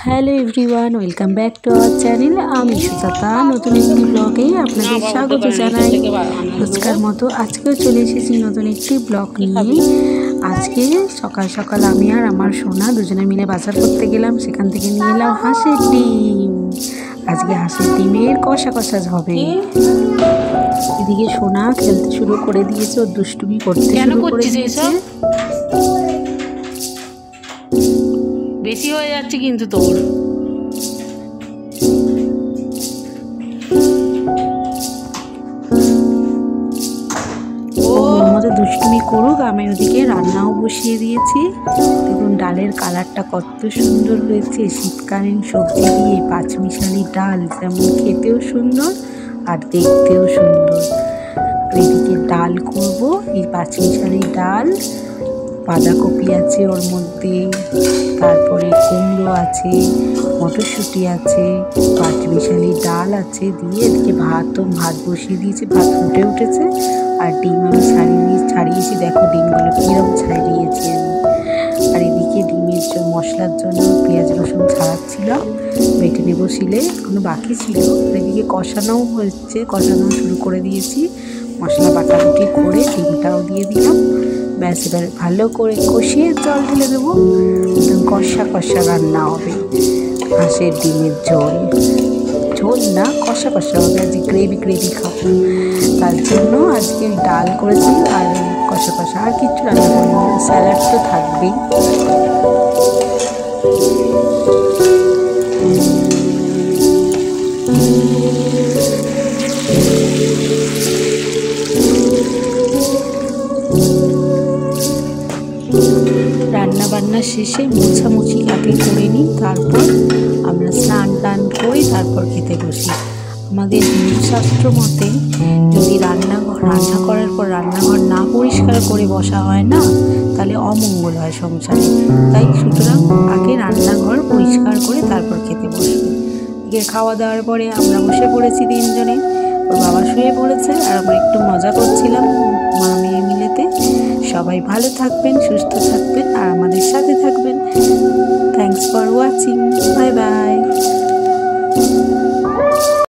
Hello everyone, welcome back to our channel. আমি সুজাতা নতুন একটি ব্লগে আপনাদের স্বাগত জানাই। রোজকার মতো আজকেও চলে এসেছি নতুন একটি ব্লগ নিয়ে। আজকে সকাল সকাল আমি আর আমার সোনা দুজনে মিলে বাজার করতে গেলাম। সেখান থেকে নিয়ে এলাম হাঁসের ডিম। আজকে হাঁসের ডিমের কষা কষা হবে। এদিকে সোনা খেলতে শুরু করে দিয়েছে, ওর দুষ্টুমি করতে শুরু করে দিয়েছে। বেশি হয়ে যাচ্ছে কিন্তু তোর। ওর মতো দুষ্টুমি করুক, আমি ওদিকে রান্নাও বসিয়ে দিয়েছি। দেখুন ডালের কালারটা কত সুন্দর হয়েছে। শীতকালীন সবজি দিয়ে পাঁচমিশালি ডাল যেমন খেতেও সুন্দর আর দেখতেও সুন্দর। এদিকে ডাল করব, এই পাঁচমিশালি ডাল, বাঁধাকপি আছে ওর মধ্যে, তারপরে কুমড়ো আছে, মটরশুঁটি আছে, পাঁচমিশালি ডাল আছে, দিয়ে এদিকে ভাত বসিয়ে দিয়েছি। ভাত ফুটে উঠেছে আর ডিম আমি ছাড়িয়েছি। দেখো ডিমগুলো কীরকম ছাড়িয়েছি আমি। আর এদিকে ডিমের মশলার জন্য পেঁয়াজ রসুন ছাড়াচ্ছিলাম, বেটে নেবো শিলে, এখনো বাকি ছিল। এদিকে কষানোও হচ্ছে, কষানো শুরু করে দিয়েছি। মশলা বাটাবাটি করে ডিমটাও দিয়ে দিলাম। ব্যাস এবার ভালো করে কষিয়ে জল ঢেলে দেবো। একদম কষা কষা রান্না হবে হাঁসের ডিমের ঝোল। ঝোল না, কষা কষা হবে। আজকে গ্রেভি খাবো, তার জন্য আজকে ডাল করেছি আর কষা কষা, আর কিচ্ছু রান্না করিনি। স্যালাড তো থাকবেই। রান্নাবান্না শেষে মুছামুছি আগে করে নিই, তারপর আমরা স্নান টান করি, তারপর খেতে বসি। আমাদের শাস্ত্র মতে যদি রান্না করার পর রান্নাঘর না পরিষ্কার করে বসা হয় না, তাহলে অমঙ্গল হয় সংসারে। তাই সুতরাং আগে রান্নাঘর পরিষ্কার করে তারপর খেতে বসবে। খাওয়া দাওয়ার পরে আমরা বসে পড়েছি তিনজনে। ওর বাবা শুয়ে পড়েছে আর আমরা একটু মজা করছিলাম মা মেয়ে মিলেতে। সবাই ভালো থাকবেন, সুস্থ থাকবেন আর আমাদের সাথে থাকবেন। Thanks for watching. Bye bye.